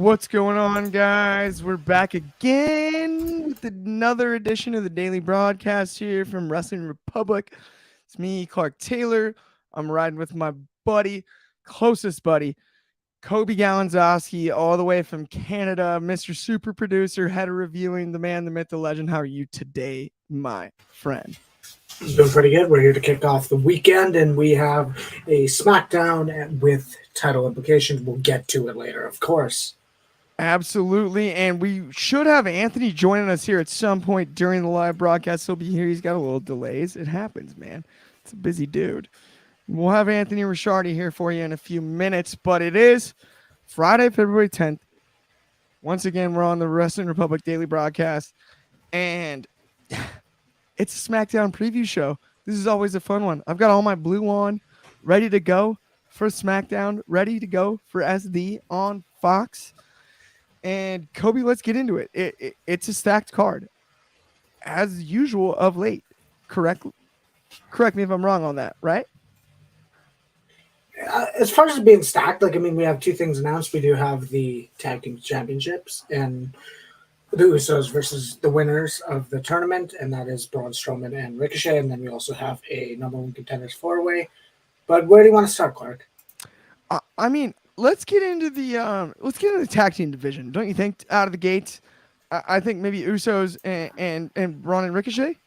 What's going on, guys? We're back again with another edition of the daily broadcast here from Wrestling Republic. It's me, Clark Taylor. I'm riding with my buddy, closest buddy, Coby Galenzoski, all the way from Canada, Mr. Super Producer, head of reviewing, the man, the myth, the legend. How are you today, my friend? Doing pretty good. We're here to kick off the weekend, and we have a SmackDown with title implications. We'll get to it later, of course. Absolutely, and we should have Anthony joining us here at some point during the live broadcast. He'll be here. He's got a little delays. It happens, man. It's a busy dude. We'll have Anthony Ricciardi here for you in a few minutes, but it is Friday, February 10th. Once again, we're on the Wrestling Republic daily broadcast, and it's a SmackDown preview show. This is always a fun one. I've got all my blue on, ready to go for SmackDown, ready to go for SD on Fox. And Coby, let's get into it. It's a stacked card, as usual of late. Correct me if I'm wrong on that, right? As far as it being stacked, we have two things announced. We do have the tag team championships and the Usos versus the winners of the tournament, and that is Braun Strowman and Ricochet. And then we also have a number one contenders 4-way. But where do you want to start, Clark? Let's get into the tag team division, don't you think? Out of the gates, I think maybe Usos and Braun and Ricochet.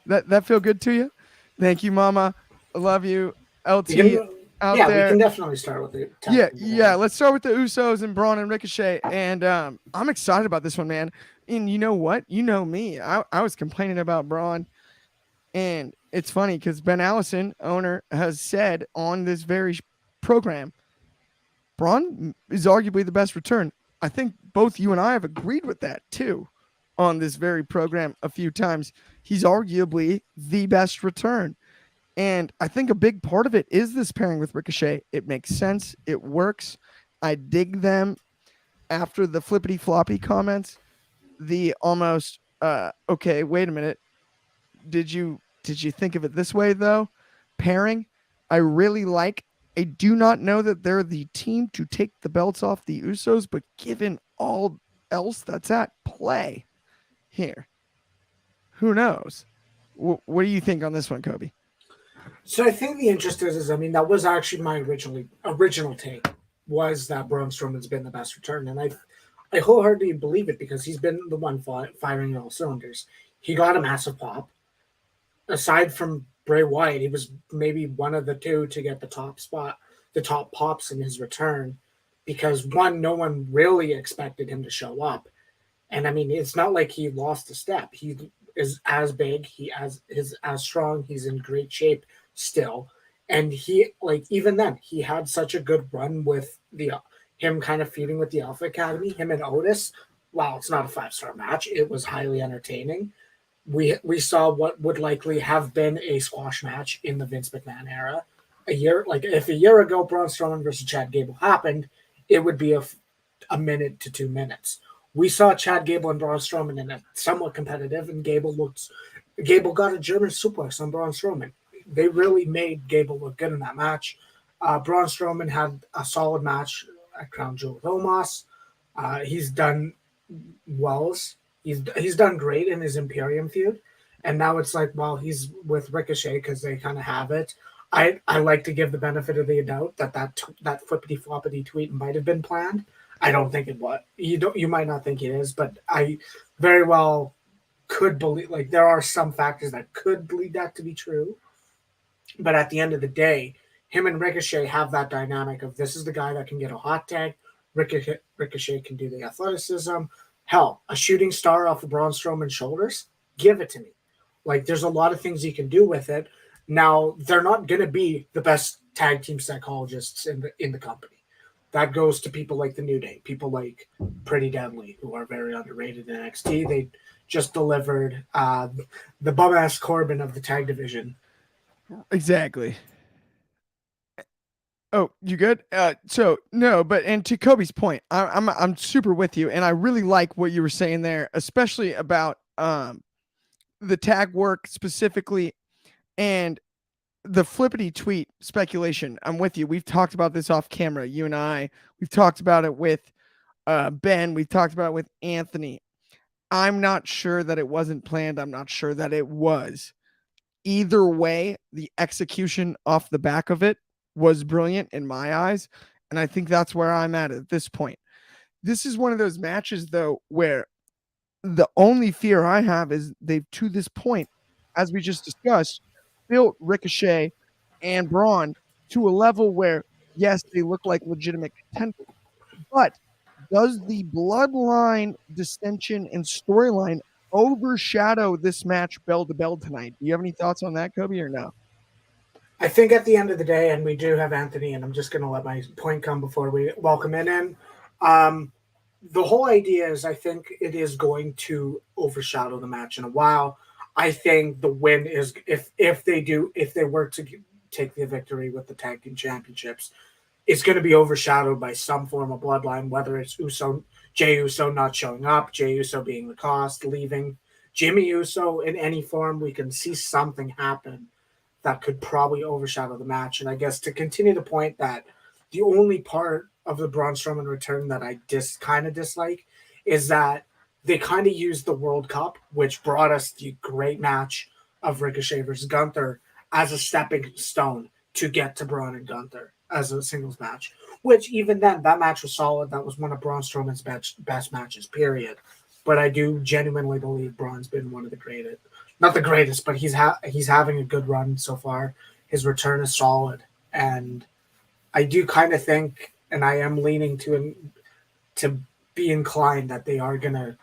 That feel good to you? Thank you, Mama. I love you. LT out there. We can definitely start with the tag team. Yeah. Let's start with the Usos and Braun and Ricochet, and I'm excited about this one, man. And you know what? You know me. I was complaining about Braun, and it's funny because Ben Allison, owner, has said on this very program, Braun is arguably the best return. I think both you and I have agreed with that too on this very program a few times. He's arguably the best return. And I think a big part of it is this pairing with Ricochet. It makes sense. It works. I dig them. After the flippity floppy comments, the almost, okay, wait a minute. Did you think of it this way though? Pairing, I really like. I do not know that they're the team to take the belts off the Usos, but given all else that's at play here, who knows? What do you think on this one, Coby? So I think the interest is that was actually my original take, was that Braun Strowman's been the best return. And I wholeheartedly believe it because he's been the one firing all cylinders. He got a massive pop. Aside from Bray Wyatt, he was maybe one of the two to get the top pops in his return, because one, no one really expected him to show up. And it's not like he lost a step. He is as big, he is as strong, he's in great shape still. And he, even then, he had such a good run with him kind of feuding with the Alpha Academy, him and Otis. Wow, it's not a 5-star match. It was highly entertaining. We saw what would likely have been a squash match in the Vince McMahon era. If a year ago Braun Strowman versus Chad Gable happened, it would be a minute to 2 minutes. We saw Chad Gable and Braun Strowman in a somewhat competitive, and Gable got a German suplex on Braun Strowman. They really made Gable look good in that match. Braun Strowman had a solid match at Crown Jewel with Omos. He's done wells. He's done great in his Imperium feud, and now it's he's with Ricochet because they kind of have it. I like to give the benefit of the doubt that flippity floppity tweet might have been planned. I don't think it was. You might not think it is, but I very well could believe. There are some factors that could lead that to be true, but at the end of the day, him and Ricochet have that dynamic of, this is the guy that can get a hot tag. Ricochet can do the athleticism. Hell, a shooting star off of Braun Strowman's shoulders, give it to me. There's a lot of things you can do with it. Now, they're not going to be the best tag team psychologists in the company. That goes to people like the New Day, people like Pretty Deadly, who are very underrated in NXT. They just delivered the bum-ass Corbin of the tag division. Exactly. Oh, you good? So no, but and to Coby's point, I'm super with you, and I really like what you were saying there, especially about the tag work specifically, and the flippity tweet speculation. I'm with you. We've talked about this off camera. You and I. We've talked about it with Ben, we talked about it with Anthony. I'm not sure that it wasn't planned. I'm not sure that it was. Either way, the execution off the back of it was brilliant in my eyes. And I think that's where I'm at this point. This is one of those matches, though, where the only fear I have is they've, to this point, as we just discussed, built Ricochet and Braun to a level where, yes, they look like legitimate contenders. But does the bloodline dissension and storyline overshadow this match bell to bell tonight? Do you have any thoughts on that, Kobe, or no? I think at the end of the day, and we do have Anthony, and I'm just going to let my point come before we welcome in. The whole idea is I think it is going to overshadow the match in a while. I think the win is if they were to take the victory with the tag team championships, it's going to be overshadowed by some form of bloodline, whether it's Jey Uso not showing up, Jey Uso being the cost, leaving, Jimmy Uso in any form. We can see something happen that could probably overshadow the match. And I guess to continue the point that the only part of the Braun Strowman return that I kind of dislike is that they kind of used the World Cup, which brought us the great match of Ricochet versus Gunther, as a stepping stone to get to Braun and Gunther as a singles match, which even then, that match was solid. That was one of Braun Strowman's best matches, period. But I do genuinely believe Braun's been one of the greatest. Not the greatest, but he's having a good run so far. His return is solid. And I do kind of think, and I am leaning to be inclined that they are going to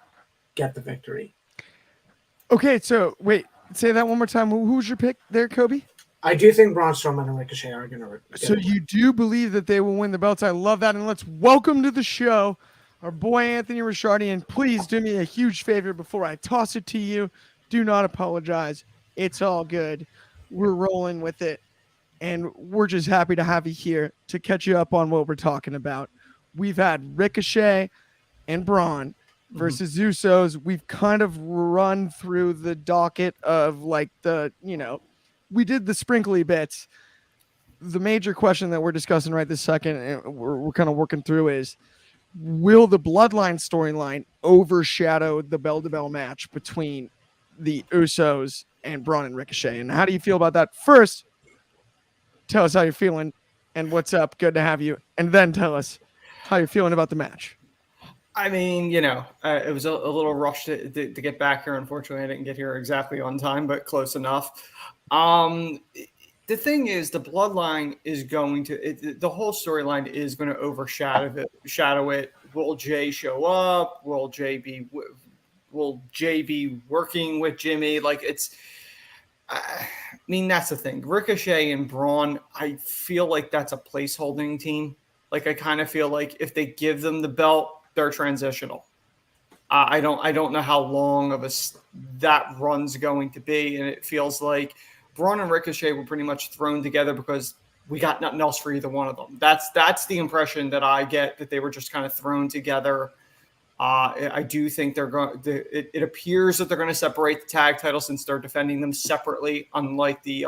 get the victory. Okay, so wait, say that one more time. Who's your pick there, Kobe? I do think Braun Strowman and Ricochet are going to. So you do believe that they will win the belts? I love that. And let's welcome to the show our boy Anthony Ricciardi. And please do me a huge favor before I toss it to you. Do not apologize. It's all good. We're rolling with it. And we're just happy to have you here to catch you up on what we're talking about. We've had Ricochet and Braun versus Usos. We've kind of run through the docket of like we did the sprinkly bits. The major question that we're discussing right this second, and we're kind of working through, is will the bloodline storyline overshadow the bell-to-bell match between the Usos and Braun and Ricochet? And how do you feel about that? First, tell us how you're feeling and what's up. Good to have you. And then tell us how you're feeling about the match. I mean, it was a little rushed to get back here. Unfortunately, I didn't get here exactly on time, but close enough. The thing is, the bloodline is going to the whole storyline is going to overshadow it. Will Jey show up? Will Jey be working with Jimmy? I mean, that's the thing. Ricochet and Braun, I feel like that's a placeholding team. Like, I kind of feel like if they give them the belt, they're transitional. I don't know how long of that run's going to be, and it feels like Braun and Ricochet were pretty much thrown together because we got nothing else for either one of them. That's the impression that I get, that they were just kind of thrown together. I do think they're going. It appears that they're going to separate the tag titles since they're defending them separately, unlike the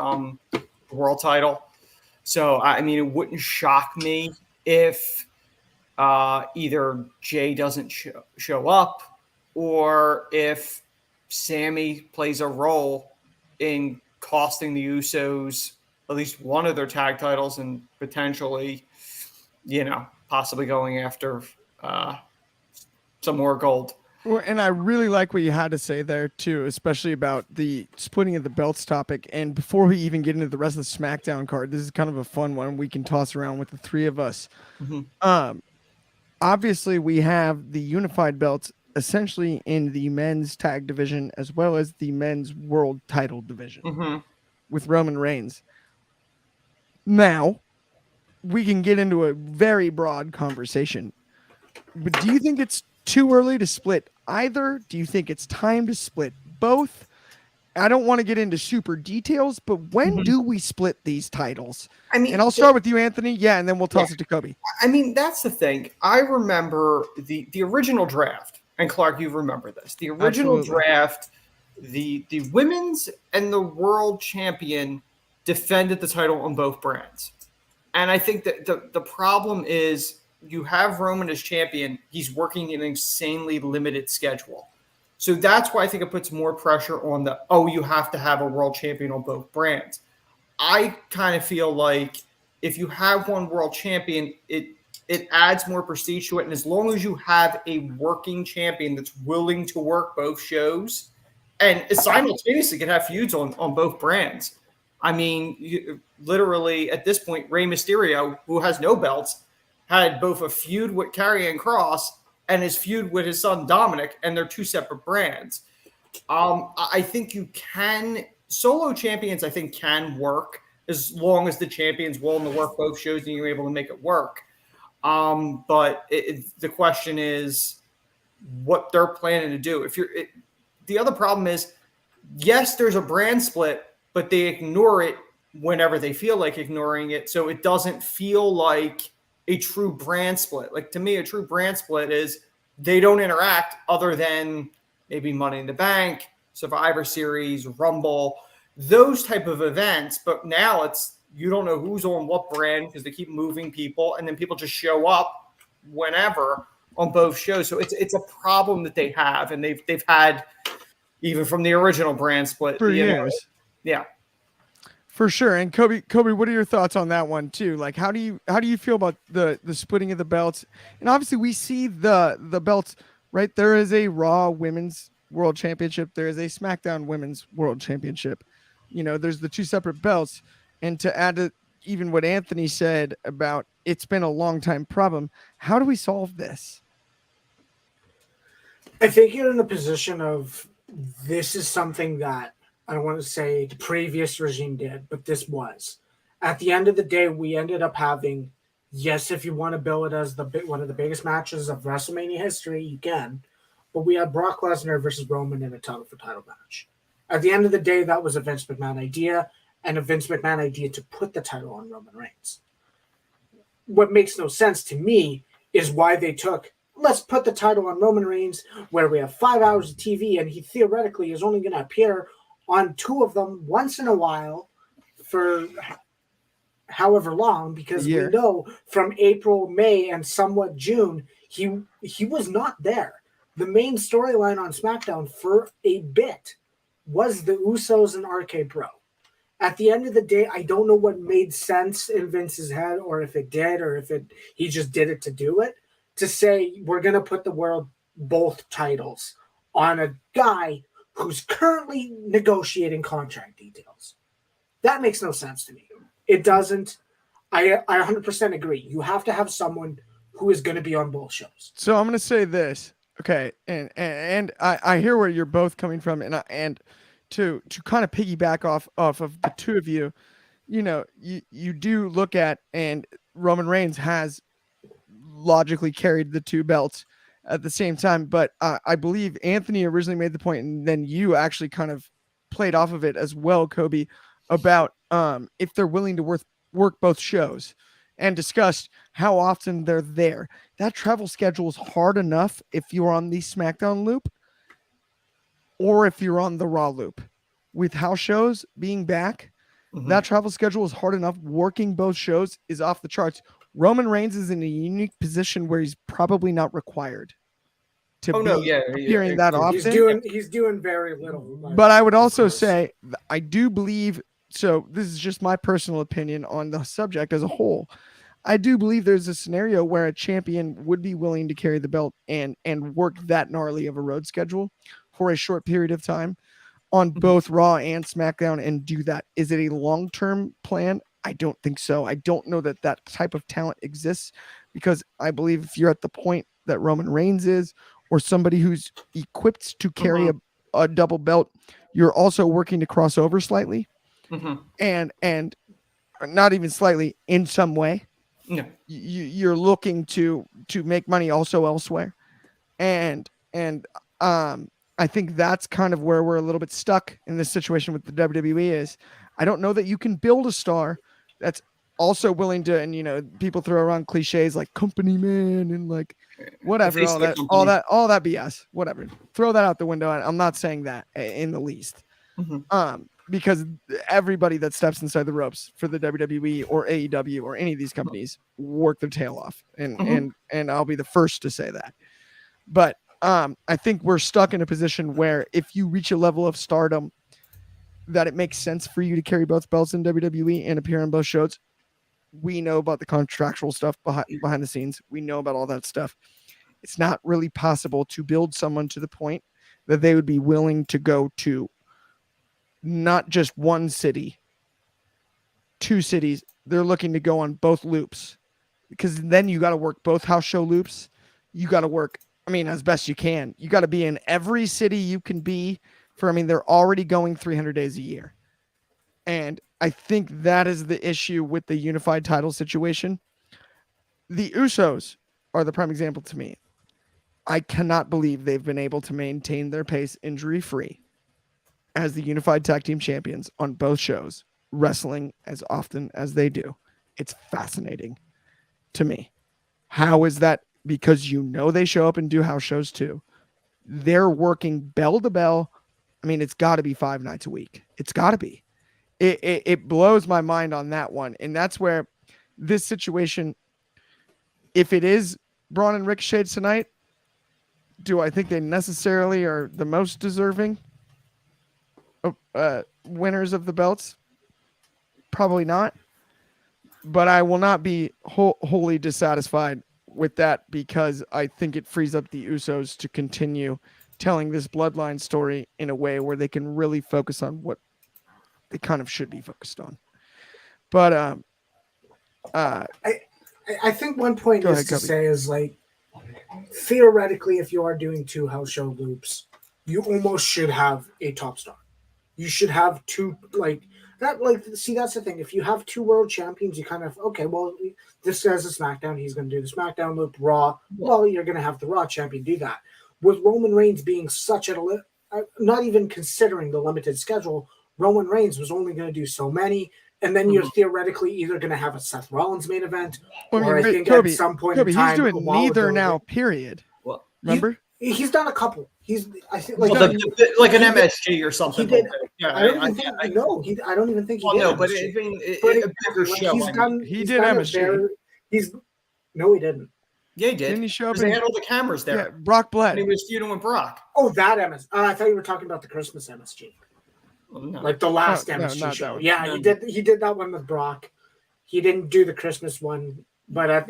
world title. So I mean, it wouldn't shock me if either Jey doesn't show up, or if Sammy plays a role in costing the Usos at least one of their tag titles and potentially, possibly going after some more gold. And I really like what you had to say there too, especially about the splitting of the belts topic. And before we even get into the rest of the SmackDown card, this is kind of a fun one we can toss around with the three of us. Mm-hmm. Obviously, we have the unified belts essentially in the men's tag division as well as the men's world title division with Roman Reigns. Now, we can get into a very broad conversation. But do you think it's too early to split either? Do you think it's time to split both? I don't want to get into super details, but when do we split these titles? I mean, and I'll start with you, Anthony. Yeah, and then we'll toss it to Kobe. I mean, that's the thing. I remember the original draft, and Clark, you remember this. The original draft, the women's and the world champion defended the title on both brands. And I think that the problem is you have Roman as champion, he's working an insanely limited schedule. So that's why I think it puts more pressure on you have to have a world champion on both brands. I kind of feel like if you have one world champion, it adds more prestige to it. And as long as you have a working champion that's willing to work both shows and simultaneously can have feuds on both brands. I mean, literally at this point, Rey Mysterio, who has no belts, had both a feud with Karrion Kross and his feud with his son Dominic, and they're two separate brands. I think you can solo champions. I think can work as long as the champion's willing to work both shows and you're able to make it work. But the question is what they're planning to do. The other problem is, yes, there's a brand split, but they ignore it whenever they feel like ignoring it. So it doesn't feel like a true brand split. Like, to me, a true brand split is they don't interact other than maybe Money in the Bank, Survivor Series, Rumble, those type of events. But now it's, you don't know who's on what brand because they keep moving people, and then people just show up whenever on both shows. So it's a problem that they have, and they've had even from the original brand split for years. Yeah. For sure. And Kobe, what are your thoughts on that one too? Like, how do you feel about the splitting of the belts? And obviously we see the belts, right? There is a Raw Women's World Championship. There is a SmackDown Women's World Championship. You know, there's the two separate belts. And to add to even what Anthony said about it's been a long time problem, how do we solve this? I think you're in the position of, this is something that I don't want to say the previous regime did, but this was. At the end of the day, we ended up having, yes, if you want to bill it as one of the biggest matches of WrestleMania history, you can. But we had Brock Lesnar versus Roman in a title for title match. At the end of the day, that was a Vince McMahon idea, and a Vince McMahon idea to put the title on Roman Reigns. What makes no sense to me is why they took, let's put the title on Roman Reigns, where we have 5 hours of TV, and he theoretically is only going to appear on two of them once in a while for however long, because we know from April, May, and somewhat June, he was not there. The main storyline on SmackDown for a bit was the Usos and RK Bro. At the end of the day, I don't know what made sense in Vince's head, or if it did, or if he just did it to do it, to say we're going to put the world both titles on a guy who's currently negotiating contract details. That makes no sense to me. It doesn't. I 100% agree. You have to have someone who is going to be on both shows. So I'm going to say this. Okay. And I hear where you're both coming from. And to kind of piggyback off of the two of you, you know, you do look at, and Roman Reigns has logically carried the two belts at the same time, but I believe Anthony originally made the point, and then you actually kind of played off of it as well, Kobe, about if they're willing to work both shows, and discussed how often they're there. That travel schedule is hard enough if you're on the SmackDown loop or if you're on the Raw loop. With house shows being back, that travel schedule is hard enough. Working both shows is off the charts. Roman Reigns is in a unique position where he's probably not required to hearing that often. He's doing very little. But I would also say, I do believe, so this is just my personal opinion on the subject as a whole, I do believe there's a scenario where a champion would be willing to carry the belt and work that gnarly of a road schedule for a short period of time on both Raw and SmackDown and do that. Is it a long-term plan? I don't think so. I don't know that type of talent exists, because I believe if you're at the point that Roman Reigns is, or somebody who's equipped to carry a double belt, you're also working to cross over slightly, and not even slightly, in some way. You're looking to make money also elsewhere, and I think that's kind of where we're a little bit stuck in this situation with the WWE. Is I don't know that you can build a star that's also willing to, and you know, people throw around cliches like company man and like whatever, all that BS, whatever. Throw that out the window. I'm not saying that in the least. because everybody that steps inside the ropes for the WWE or AEW or any of these companies work their tail off, and I'll be the first to say that. But I think we're stuck in a position where if you reach a level of stardom that it makes sense for you to carry both belts in WWE and appear on both shows. We know about the contractual stuff behind the scenes. We know about all that stuff. It's not really possible to build someone to the point that they would be willing to go to not just one city, 2 cities. They're looking to go on both loops, because then you got to work both house show loops. You got to work, as best you can. You got to be in every city you can be for, they're already going 300 days a year. And I think that is the issue with the unified title situation. The Usos are the prime example to me. I cannot believe they've been able to maintain their pace injury-free as the unified tag team champions on both shows, wrestling as often as they do. It's fascinating to me. How is that? Because they show up and do house shows too. They're working bell to bell. It's got to be 5 nights a week. It's got to be. It blows my mind on that one. And that's where this situation, if it is Braun and Ricochet tonight, do I think they necessarily are the most deserving winners of the belts? Probably not. But I will not be wholly dissatisfied with that, because I think it frees up the Usos to continue telling this bloodline story in a way where they can really focus on what they kind of should be focused on. But I think one point Go is ahead, to Kobe. say is, like, theoretically, if you are doing 2 house show loops, you almost should have a top star. You should have 2, like that. Like, see, that's the thing. If you have 2 world champions, you kind of, okay, well, this guy's a SmackDown. He's going to do the SmackDown loop. Raw. Well, you're going to have the Raw champion do that. With Roman Reigns being such not even considering the limited schedule, Roman Reigns was only going to do so many. And then you're theoretically either going to have a Seth Rollins main event, or I think Kobe, at some point Kobe, in time, he's doing neither now, period. Well, Remember? He's done a couple. I think like an MSG or something. He did. Yeah, I don't even think. I don't even think he did. No, but MSG. a bigger show. He's done. He he's did done MSG. No, he didn't. Yeah, he did. Didn't he show up? Because they had all the cameras there. Yeah, Brock bled. And he was feuding with Brock. Oh, that MSG. I thought you were talking about the Christmas MSG. Well, no. Like the last No, MSG not show. that one. Yeah, No. He did that one with Brock. He didn't do the Christmas one, but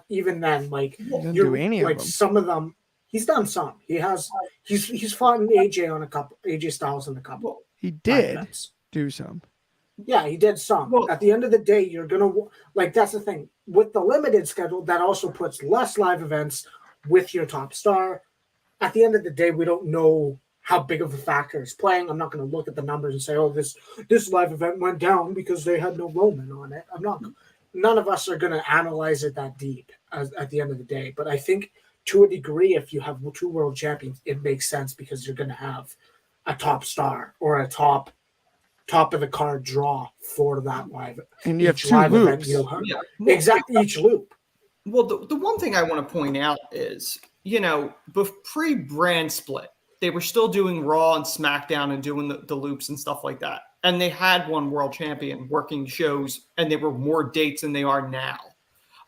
even then, like, He didn't do any of like them. some of them, he's done some. He's fought in AJ on a couple, AJ Styles in a couple. He did events. do some. Yeah, he did some. Well, at the end of the day, you're gonna that's the thing with the limited schedule. That also puts less live events with your top star. At the end of the day, we don't know how big of a factor is playing. I'm not going to look at the numbers and say, "Oh, this live event went down because they had no Roman on it." I'm not. None of us are going to analyze it that deep at the end of the day. But I think to a degree, if you have 2 world champions, it makes sense because you're going to have a top star or a top of the card draw for that live. And you have each 2 live event loops. you'll have. Yeah. Exactly, each loop. Well, the one thing I want to point out is, pre-brand split, they were still doing Raw and SmackDown and doing the loops and stuff like that. And they had 1 world champion working shows, and there were more dates than they are now.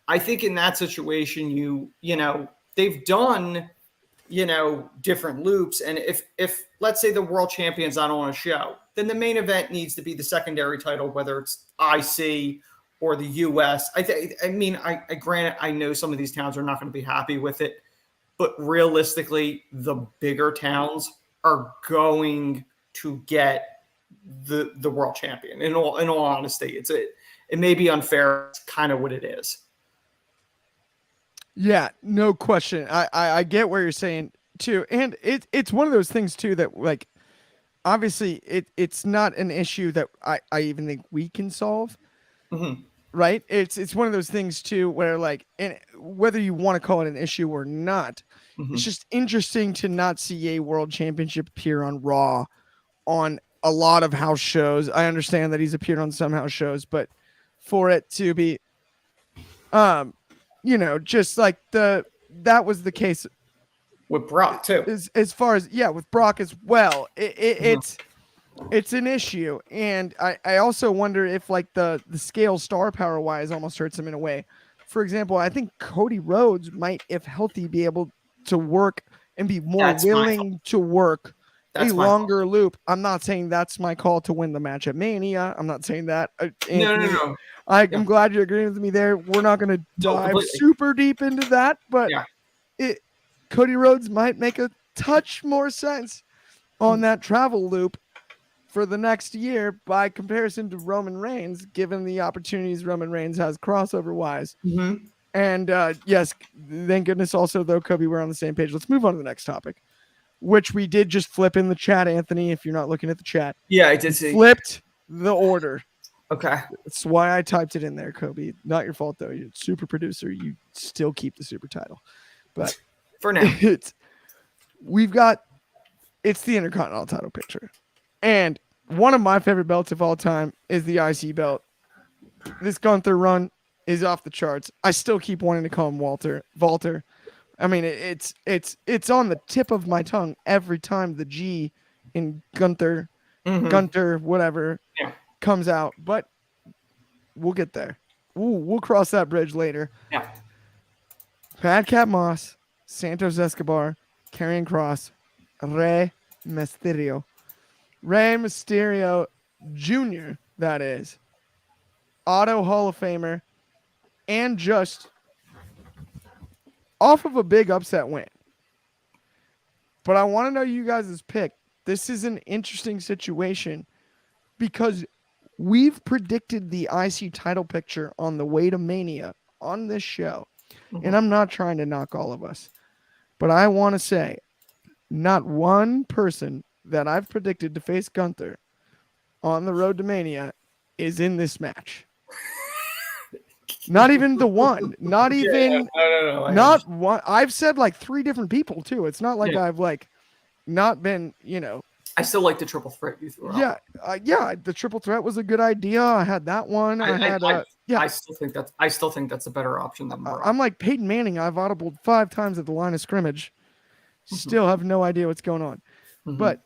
I think in that situation, they've done, different loops. And if let's say the world champion's not on a show, then the main event needs to be the secondary title, whether it's IC or the US. Granted, I know some of these towns are not going to be happy with it, but realistically, the bigger towns are going to get the world champion. In all honesty, it may be unfair. It's kind of what it is. Yeah, no question. I get where you're saying too, and it's one of those things too that, like, obviously it's not an issue that I even think we can solve. Mm-hmm. Right? It's one of those things too where, like, and whether you want to call it an issue or not, Mm-hmm. it's just interesting to not see a world championship appear on Raw on a lot of house shows. I understand that he's appeared on some house shows, but for it to be just like that was the case With Brock too. as far as with Brock as well. It's It's an issue, and I also wonder if like the scale star power wise almost hurts him in a way. For example, I think Cody Rhodes might, if healthy, be able to work and be more That's my fault. willing to work a That's my fault. longer loop. I'm not saying that's my call to win the match at Mania. I'm not saying that. Anthony, No. I'm Yeah. glad you're agreeing with me there. We're not going to No, dive completely. super deep into that, but Yeah. Cody Rhodes might make a touch more sense on that travel loop for the next year by comparison to Roman Reigns, given the opportunities Roman Reigns has crossover wise. Mm-hmm. And yes, thank goodness also, though, Kobe, we're on the same page. Let's move on to the next topic, which we did just flip in the chat, Anthony, if you're not looking at the chat. Yeah, I did see. Flipped the order. Okay. That's why I typed it in there, Kobe. Not your fault, though. You're super producer. You still keep the super title. But for now, it's the Intercontinental title picture. And one of my favorite belts of all time is the IC belt. This Gunther run is off the charts. I still keep wanting to call him Walter. I mean, it's on the tip of my tongue every time the G in Gunther, Gunter, whatever, comes out. But we'll get there. We'll cross that bridge later. Yeah. Madcap Moss, Santos Escobar, Karrion Kross, Rey Mysterio. Rey Mysterio Jr., that is. Auto Hall of Famer. And just off of a big upset win. But I want to know you guys' pick. This is an interesting situation because we've predicted the IC title picture on the way to Mania on this show. And I'm not trying to knock all of us. But I want to say, not one person that I've predicted to face Gunther on the road to Mania is in this match. Not even the one. Not even. No. Not one. I've said like 3 different people too. It's not like I've like not been, I still like the triple threat you threw out. Yeah. The triple threat was a good idea. I had that one. I still think that's a better option than Braun. I'm like Peyton Manning. I've audibled 5 times at the line of scrimmage. Still have no idea what's going on. But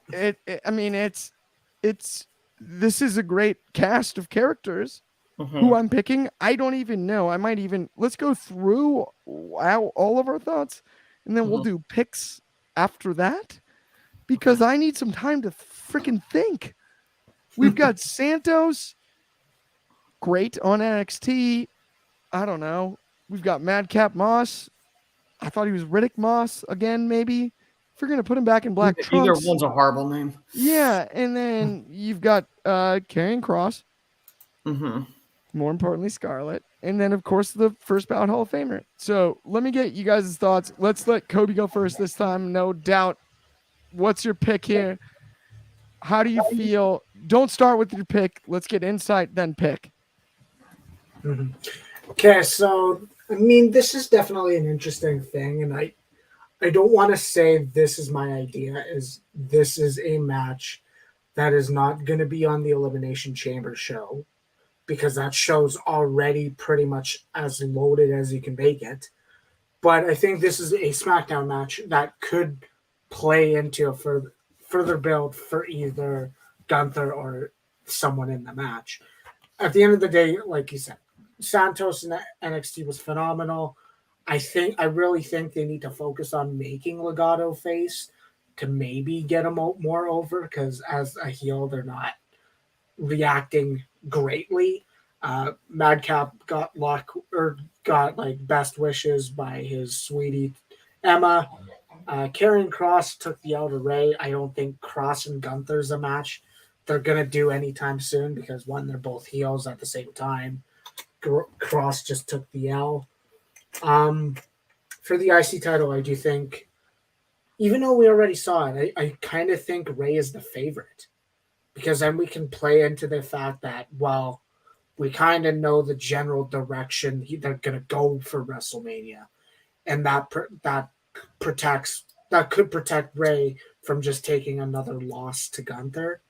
this is a great cast of characters. Who I'm picking, I don't even know. Let's go through all of our thoughts, and then we'll do picks after that, because I need some time to freaking think. We've got Santos, great on NXT. I don't know. We've got Madcap Moss. I thought he was Riddick Moss again, maybe. If you're going to put him back in black trunks. Either one's a horrible name. Yeah, and then you've got Karrion Kross. More importantly, Scarlett. And then, of course, the first ballot Hall of Famer. So let me get you guys' thoughts. Let's let Kobe go first this time. No doubt. What's your pick here? How do you feel? Don't start with your pick. Let's get insight, then pick. Okay, so, this is definitely an interesting thing. And I don't want to say this is my idea. This is a match that is not going to be on the Elimination Chamber show, because that show's already pretty much as loaded as you can make it. But I think this is a SmackDown match that could play into a further build for either Gunther or someone in the match. At the end of the day, like you said, Santos in NXT was phenomenal. I really think they need to focus on making Legado face to maybe get him more over, because as a heel, they're not reacting greatly. Madcap got best wishes by his sweetie Emma. Karrion Kross took the L to Ray. I don't think Kross and Gunther's a match they're gonna do anytime soon, because one, they're both heels at the same time. Kross just took the L. For the IC title, I do think, even though we already saw it, I kind of think Ray is the favorite, because then we can play into the fact that, well, we kind of know the general direction they're going to go for WrestleMania, and that could protect Ray from just taking another loss to Gunther.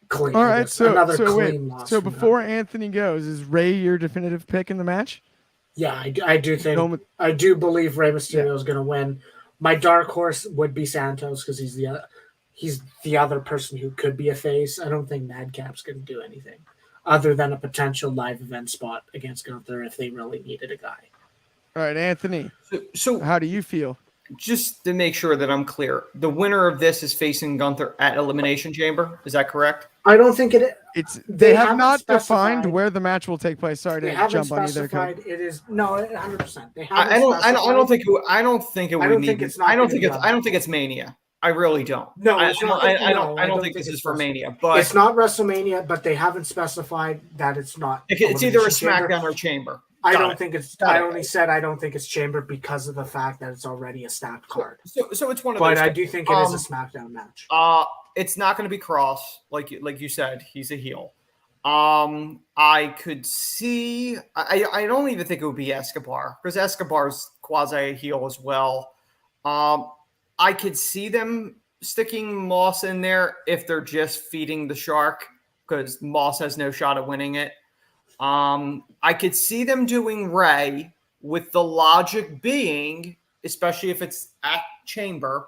Clean. All right, another clean loss. So before Anthony goes, is Ray your definitive pick in the match? Yeah, I do think. I do believe Rey Mysterio is going to win. My dark horse would be Santos, because he's the other person who could be a face. I don't think Madcap's going to do anything other than a potential live event spot against Gunther if they really needed a guy. All right, Anthony. So How do you feel? just to make sure that I'm clear, the winner of this is facing Gunther at Elimination Chamber. Is that correct? I don't think it. They have haven't not specified- defined where the match will take place. Sorry They to haven't jump on you there, Coby. specified. It is no, 100%. They I haven't. don't think it would I don't think it's not I don't gonna think be it's on I don't think it's Mania. I really don't. No, I it's not. don't think this is for Mania, but It's not WrestleMania, but they haven't specified that it's not. it's either a Elimination Chamber. SmackDown or Chamber. I Got don't it. think it's. Got I it. only said I don't think it's Chamber because of the fact that it's already a stacked card. So it's one of But those. I do think it is a SmackDown match. It's not going to be Cross, like you said. He's a heel. I could see. I don't even think it would be Escobar because Escobar's quasi a heel as well. I could see them sticking Moss in there if they're just feeding the shark because Moss has no shot at winning it. I could see them doing Ray with the logic being, especially if it's at Chamber,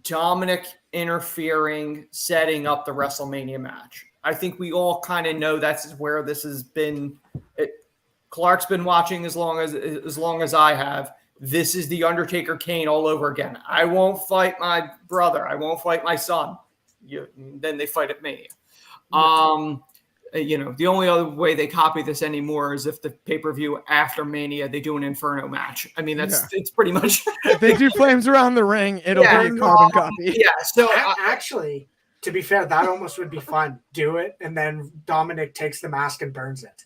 Dominic interfering, setting up the WrestleMania match. I think we all kind of know that's where this has been. Clark's been watching as long as I have. This is the Undertaker Kane all over again. I won't fight my brother. I won't fight my son. Then they fight at Mania. The only other way they copy this anymore is if the pay-per-view after Mania, they do an Inferno match. I mean, it's pretty much. If they do flames around the ring, it'll be a carbon copy. Yeah. So Actually, to be fair, that almost would be fun. Do it, and then Dominic takes the mask and burns it.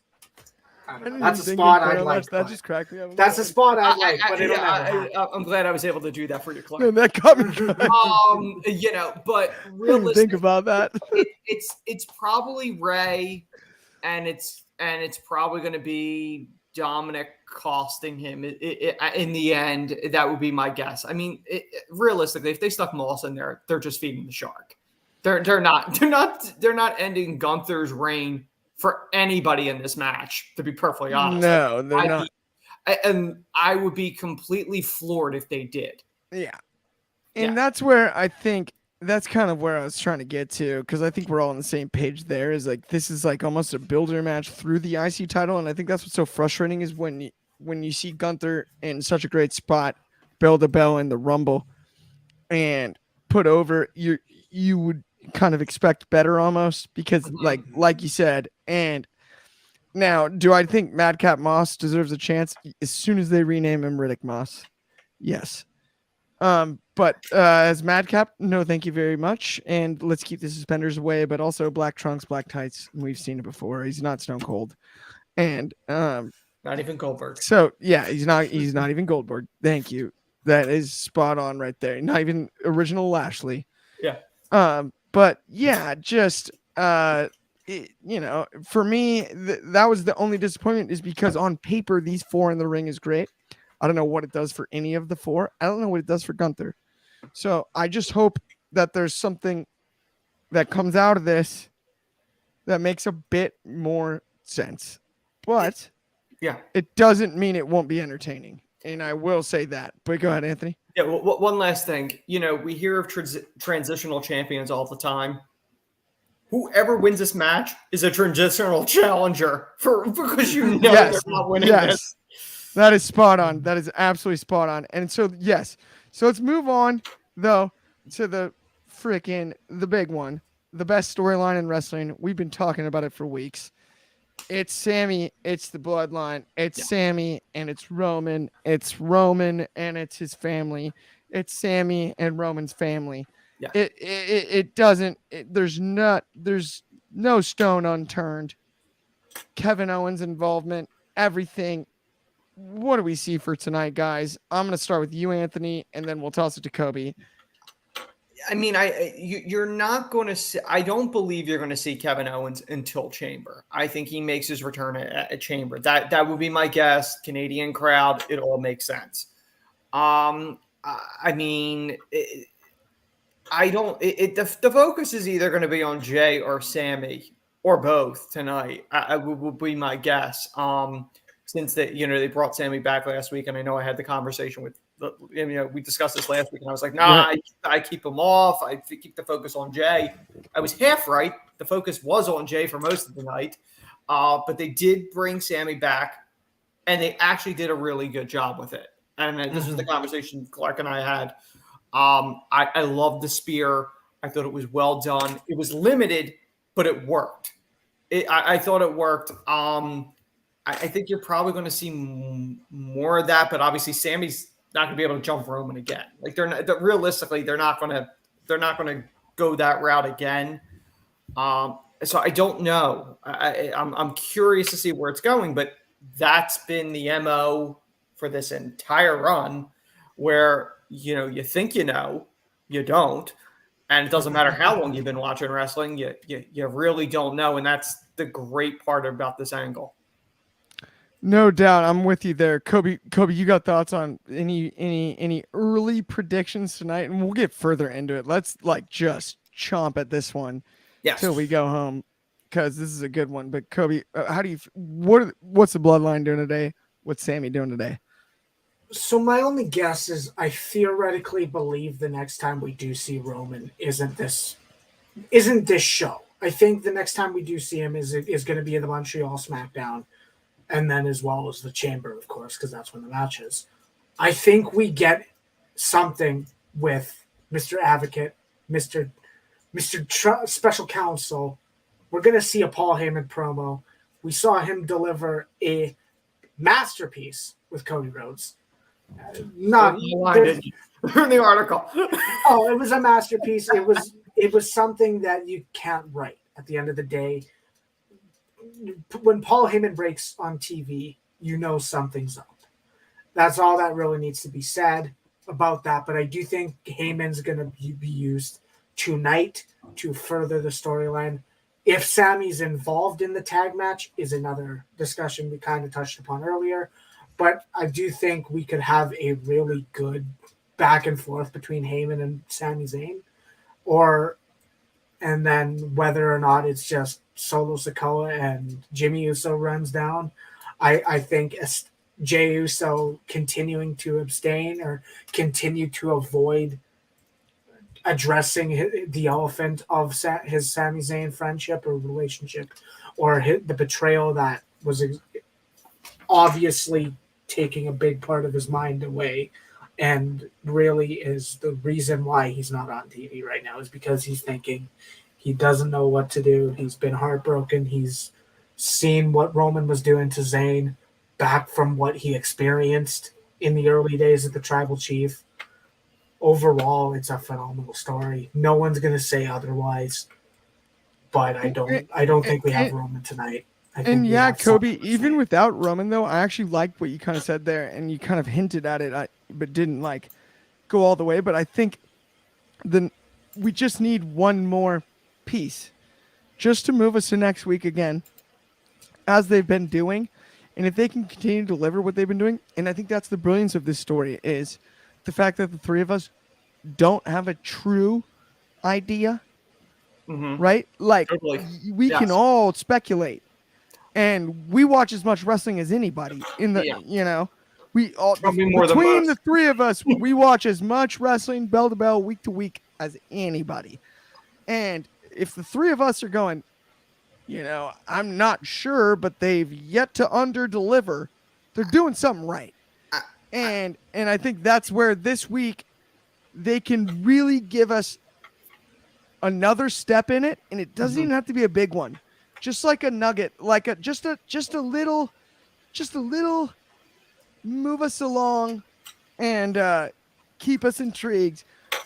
I don't know. That's a spot I'd like. That just cracked me up. That's a spot I'd like, but it'll never happen. I'm glad I was able to do that for you, Clark. Man, that got me. But I didn't realistically, think about that. it's probably Ray, and it's probably going to be Dominic costing him in the end. That would be my guess. I mean, realistically, if they stuck Moss in there, they're just feeding the shark. They're not ending Gunther's reign for anybody in this match. To be perfectly honest, No, they're not. And I would be completely floored if they did. Yeah. And that's where I think that's kind of where I was trying to get to, because I think we're all on the same page there. Is like this is like almost a builder match through the IC title, and I think that's what's so frustrating is when you see Gunther in such a great spot, bell to bell in the Rumble, and put over, you would kind of expect better almost because like you said. And now, do I think Madcap Moss deserves a chance as soon as they rename him Riddick Moss? Yes. But as Madcap, no, thank you very much. And let's keep the suspenders away, but also black trunks, black tights. We've seen it before. He's not Stone Cold. And Not even Goldberg. so yeah, he's not even Goldberg. Thank you. That is spot on right there. Not even original Lashley. Yeah. But yeah, just for me, that was the only disappointment is because on paper these four in the ring is great. I don't know what it does for any of the four. I don't know what it does for Gunther. So I just hope that there's something that comes out of this that makes a bit more sense. But yeah, it doesn't mean it won't be entertaining. And I will say that. But go ahead, Anthony. Yeah, well, one last thing. We hear of transitional champions all the time. Whoever wins this match is a transitional challenger because they're not winning this. That is spot on. That is absolutely spot on. And so, yes. So let's move on, though, to the big one, the best storyline in wrestling. We've been talking about it for weeks. It's Sammy. It's the bloodline. It's Sammy and it's Roman. It's Roman and it's his family. It's Sammy and Roman's family. Yeah. There's no stone unturned. Kevin Owens' involvement, everything. What do we see for tonight, guys? I'm going to start with you, Anthony, and then we'll toss it to Coby. I mean, you're not going to see. I don't believe you're going to see Kevin Owens until Chamber. I think he makes his return at Chamber. That would be my guess. Canadian crowd, it all makes sense. I mean, the focus is either going to be on Jay or Sammy or both tonight. I would be my guess. Since they brought Sammy back last week, and I know I had the conversation we discussed this last week, and I was like, nah, I keep him off. I keep the focus on Jay. I was half right. The focus was on Jay for most of the night, but they did bring Sammy back, and they actually did a really good job with it. And this was the conversation Clark and I had. I loved the spear. I thought it was well done. It was limited, but it worked. I thought it worked. I think you're probably going to see more of that, but obviously Sammy's not going to be able to jump Roman again. Like realistically, they're not going to go that route again. So I don't know. I'm curious to see where it's going, but that's been the MO for this entire run, where you think you don't, and it doesn't matter how long you've been watching wrestling, you really don't know, and that's the great part about this angle. No doubt, I'm with you there, Kobe. You got thoughts on any early predictions tonight, and we'll get further into it. Let's just chomp at this one till we go home, because this is a good one. But Kobe, what's the Bloodline doing today? What's Sammy doing today? So my only guess is I theoretically believe the next time we do see Roman isn't this show. I think the next time we do see him is going to be in the Montreal SmackDown, and then as well as the Chamber, of course, because that's when the match is. I think we get something with Mr. Advocate, Mr. Special Counsel. We're going to see a Paul Heyman promo. We saw him deliver a masterpiece with Cody Rhodes. Not in the article. Oh, it was a masterpiece. It was something that you can't write. At the end of the day, when Paul Heyman breaks on TV, something's up. That's all that really needs to be said about that. But I do think Heyman's going to be used tonight to further the storyline. If Sammy's involved in the tag match is another discussion we kind of touched upon earlier. But I do think we could have a really good back and forth between Heyman and Sami Zayn. And then whether or not it's just Solo Sikoa and Jimmy Uso runs down, I think Jey Uso continuing to abstain or continue to avoid addressing the elephant of his Sami Zayn friendship or relationship, or the betrayal that was obviously taking a big part of his mind away, and really is the reason why he's not on TV right now, is because he's thinking he doesn't know what to do. He's been heartbroken. He's seen what Roman was doing to Zayn back from what he experienced in the early days of the Tribal Chief. Overall, it's a phenomenal story. No one's going to say otherwise, but I don't think we have Roman tonight. And yeah, Kobe, even without Roman, though, I actually liked what you kind of said there, and you kind of hinted at it, but didn't go all the way. But I think we just need one more piece just to move us to next week again, as they've been doing. And if they can continue to deliver what they've been doing, and I think that's the brilliance of this story, is the fact that the three of us don't have a true idea, right? Totally. We can all speculate. And we watch as much wrestling as anybody we all, between the three of us, we watch as much wrestling bell to bell, week to week as anybody. And if the three of us are going, I'm not sure, but they've yet to under-deliver, they're doing something right. And I think that's where this week they can really give us another step in it, and it doesn't even have to be a big one. Just like a nugget, just a little move us along and keep us intrigued.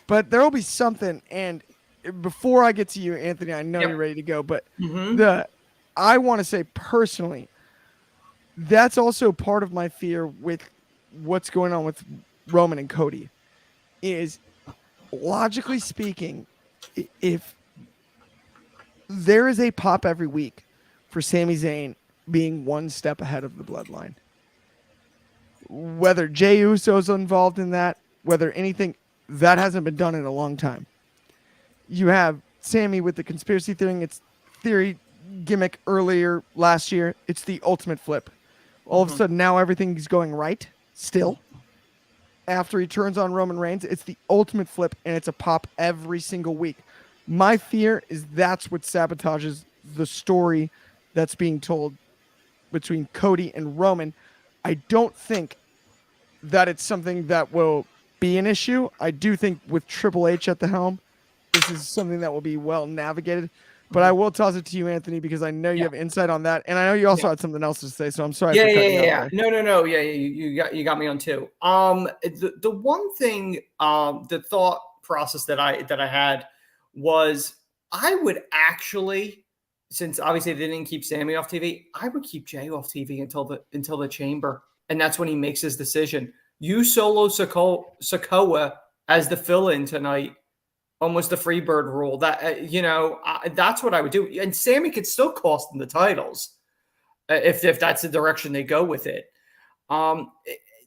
But there will be something. And before I get to you, Anthony, I know you're ready to go, but I want to say personally, that's also part of my fear with what's going on with Roman and Cody. Is logically speaking, if there is a pop every week for Sami Zayn being one step ahead of the Bloodline. Whether Jey Uso's involved in that, whether anything, that hasn't been done in a long time. You have Sammy with the conspiracy theory gimmick earlier last year. It's the ultimate flip. All of a sudden now everything's going right still. after he turns on Roman Reigns, it's the ultimate flip, and it's a pop every single week. My fear is that's what sabotages the story that's being told between Cody and Roman. I don't think that it's something that will be an issue. I do think with Triple H at the helm, this is something that will be well navigated. But I will toss it to you, Anthony, because I know you have insight on that, and I know you also had something else to say. So I'm sorry. Yeah, for cutting yeah, you yeah. off there. No. Yeah, you got me on two. The one thing, the thought process that I had was I would actually, since obviously they didn't keep Sammy off TV, I would keep Jay off TV until the Chamber, and that's when he makes his decision. You Solo Sikoa as the fill-in tonight. Almost the Freebird rule that, that's what I would do. And Sammy could still cost them the titles if that's the direction they go with it.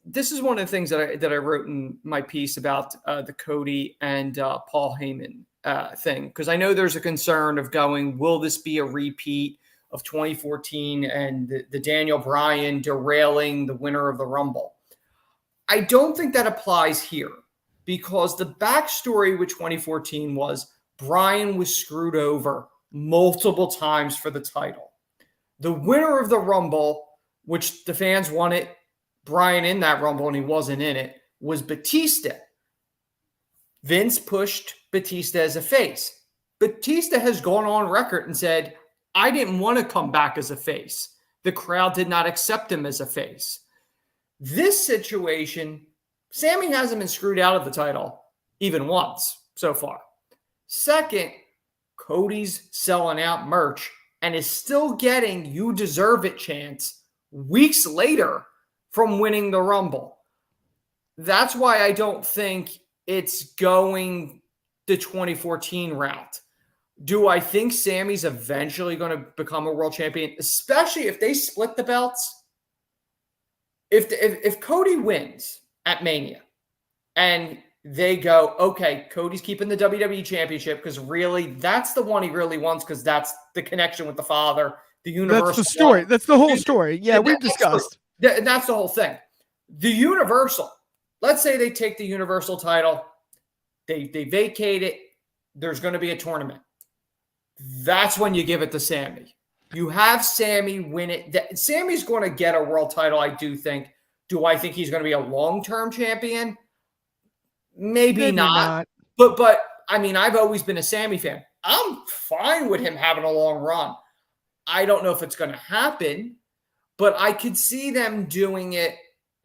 This is one of the things that I wrote in my piece about the Cody and Paul Heyman thing, because I know there's a concern of going, will this be a repeat of 2014 and the Daniel Bryan derailing the winner of the Rumble? I don't think that applies here. Because the backstory with 2014 was Bryan was screwed over multiple times for the title. The winner of the Rumble, which the fans wanted Bryan in that Rumble and he wasn't in it, was Batista. Vince pushed Batista as a face. Batista has gone on record and said, I didn't want to come back as a face. The crowd did not accept him as a face. This situation, Sammy hasn't been screwed out of the title even once so far. Second, Cody's selling out merch and is still getting "you deserve it" chants weeks later from winning the Rumble. That's why I don't think it's going the 2014 route. Do I think Sammy's eventually going to become a world champion, especially if they split the belts? If Cody wins at Mania and they go, okay, Cody's keeping the WWE Championship because really that's the one he really wants because that's the connection with the father, the universal. That's the story. One. That's the whole story. Yeah, we've discussed. That's the whole thing. The Universal, let's say they take the Universal title, they vacate it, there's going to be a tournament. That's when you give it to Sammy. You have Sammy win it. Sammy's going to get a world title, I do think. Do I think he's going to be a long-term champion? Maybe not. But I mean, I've always been a Sammy fan. I'm fine with him having a long run. I don't know if it's going to happen, but I could see them doing it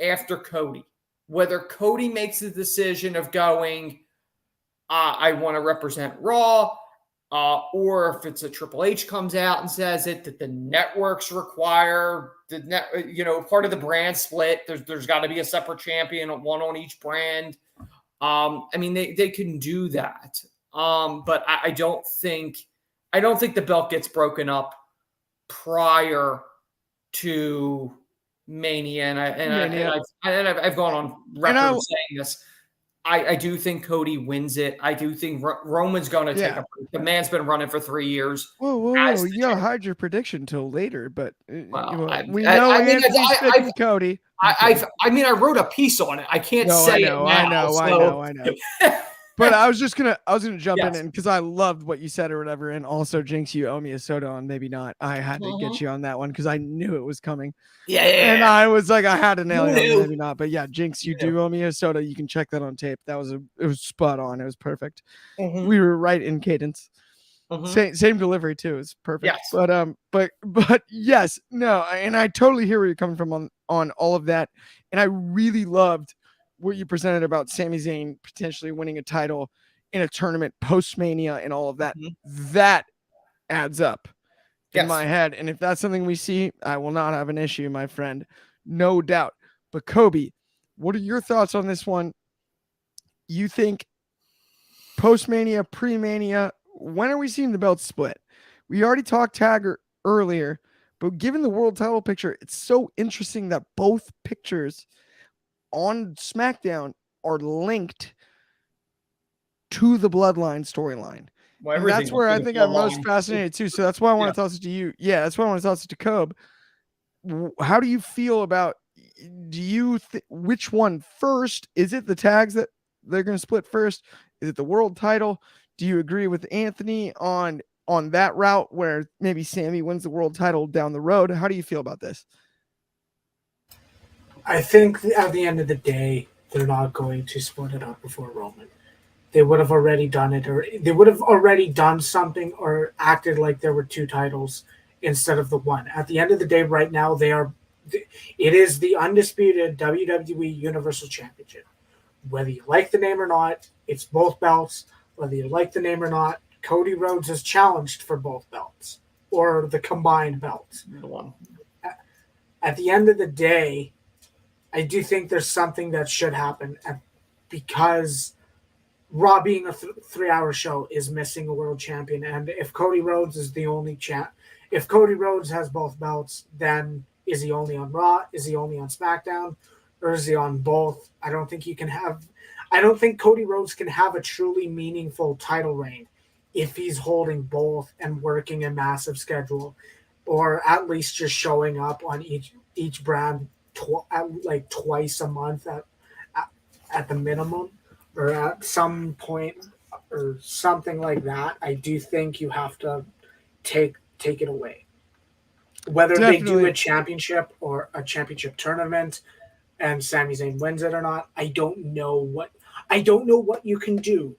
after Cody. Whether Cody makes the decision of going, I want to represent Raw, or if it's a Triple H comes out and says it, that the networks require part of the brand split. There's got to be a separate champion, one on each brand. I mean, they can do that. But I don't think the belt gets broken up prior to Mania. And I've gone on record saying this. I do think Cody wins it. I do think Roman's going to take a break. The man's been running for 3 years. Whoa. You got to hide your prediction till later, but we know Anthony's picking Cody. I wrote a piece on it. I can't say it now. I know. But I was gonna jump in because I loved what you said or whatever, and also Jinx, you owe me a soda on maybe not. I had to get you on that one because I knew it was coming. Yeah. And I was like, I had to nail it, maybe not. But yeah, Jinx, you do owe me a soda. You can check that on tape. It was spot on. It was perfect. Mm-hmm. We were right in cadence. Mm-hmm. Same delivery too. It's perfect. Yes. But yes, no, and I totally hear where you're coming from on all of that. And I really loved what you presented about Sami Zayn potentially winning a title in a tournament post-Mania and all of that. Mm-hmm. That adds up in my head. And if that's something we see, I will not have an issue, my friend. No doubt. But Kobe, what are your thoughts on this one? You think post-Mania, pre-Mania, when are we seeing the belt split? We already talked tag earlier, but given the world title picture, it's so interesting that both pictures on SmackDown are linked to the Bloodline storyline. Well, that's where I think I'm most fascinated too. So that's why I want to toss it to you. Yeah, that's why I want to toss it to Cobb. How do you feel about do you which one first? Is it the tags that they're going to split first? Is it the world title? Do you agree with Anthony on that route where maybe Sammy wins the world title down the road? How do you feel about this? I think at the end of the day, they're not going to split it up before Roman. They would have already done it, or they would have already done something or acted like there were two titles instead of the one. At the end of the day, right now, it is the undisputed WWE Universal Championship. Whether you like the name or not, it's both belts. Whether you like the name or not, Cody Rhodes is challenged for both belts or the combined belts. The one. At the end of the day, I do think there's something that should happen because Raw being a 3-hour show is missing a world champion. And if Cody Rhodes is the only champ, if Cody Rhodes has both belts, then is he only on Raw? Is he only on SmackDown? Or is he on both? I don't think Cody Rhodes can have a truly meaningful title reign if he's holding both and working a massive schedule, or at least just showing up on each brand like twice a month at the minimum, or at some point or something like that. I do think you have to take it away. Whether Definitely. They do a championship or a championship tournament and Sami Zayn wins it or not, I don't know what you can do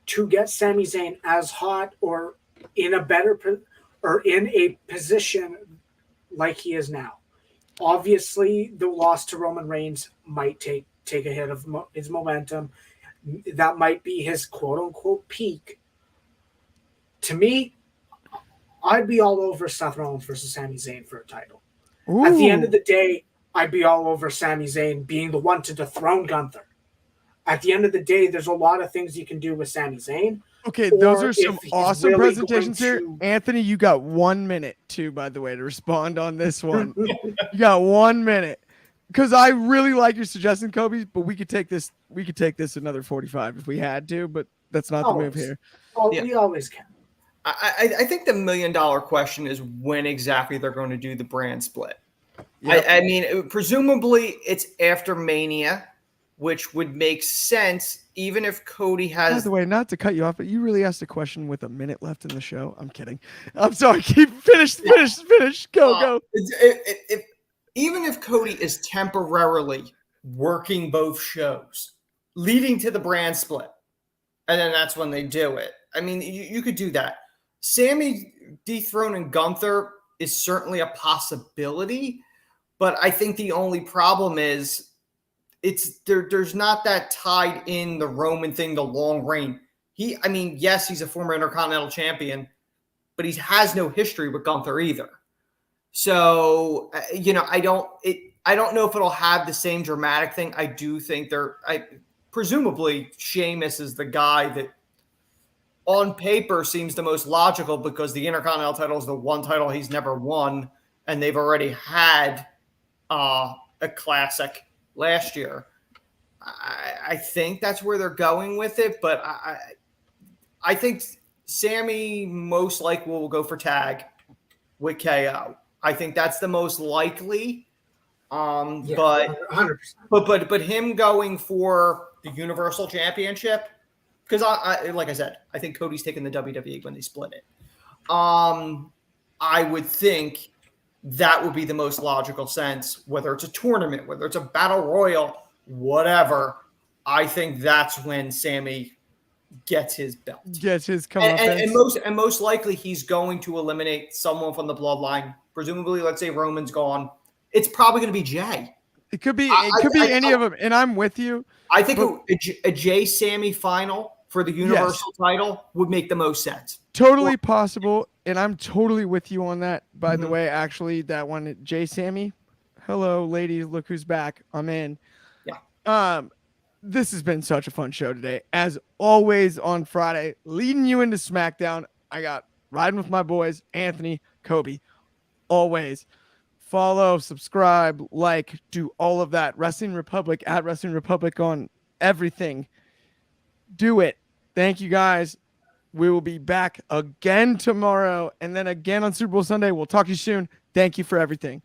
to get Sami Zayn as hot or in a position like he is now. Obviously, the loss to Roman Reigns might take a hit of his momentum. That might be his quote-unquote peak. To me, I'd be all over Seth Rollins versus Sami Zayn for a title. Ooh. At the end of the day, I'd be all over Sami Zayn being the one to dethrone Gunther. At the end of the day, there's a lot of things you can do with Sami Zayn. Okay, those are some awesome presentations here. Anthony, you got 1 minute too, by the way, to respond on this one. You got 1 minute. Because I really like your suggestion, Kobe, but we could take this another 45 if we had to, but that's not the move here. We always can. I think the $1 million question is when exactly they're going to do the brand split. Yep. I mean, presumably it's after Mania, which would make sense even if Cody has... By the way, not to cut you off, but you really asked a question with a minute left in the show. I'm kidding. I'm sorry. Finish. Go. Even if Cody is temporarily working both shows, leading to the brand split, and then that's when they do it. I mean, you could do that. Sammy dethroning Gunther is certainly a possibility, but I think the only problem is there's not that tied in the Roman thing, the long reign. Yes, he's a former Intercontinental Champion, but he has no history with Gunther either. So, I don't know if it'll have the same dramatic thing. I do think presumably Sheamus is the guy that on paper seems the most logical because the Intercontinental title is the one title he's never won, and they've already had a classic last year. I think that's where they're going with it, but I think Sammy most likely will go for tag with KO. I think that's the most likely. But 100%. But him going for the Universal Championship, because like I said, I think Cody's taking the WWE when they split it. I would think that would be the most logical sense, whether it's a tournament, whether it's a battle royal, whatever. I think that's when Sammy gets his belt. Gets his comeuppance. And most likely he's going to eliminate someone from the bloodline. Presumably, let's say Roman's gone. It's probably going to be Jay. It could be any of them, and I'm with you. I think a Jay Sammy final for the Universal title would make the most sense. Totally possible, and I'm totally with you on that. By the way, actually, that one, Jay Sammy. Hello, ladies. Look who's back. I'm in. Yeah. This has been such a fun show today. As always on Friday, leading you into SmackDown. I got riding with my boys, Anthony, Kobe. Always follow, subscribe, like, do all of that. Wrestling Republic at Wrestling Republic on everything. Do it. Thank you guys. We will be back again tomorrow and then again on Super Bowl Sunday. We'll talk to you soon. Thank you for everything.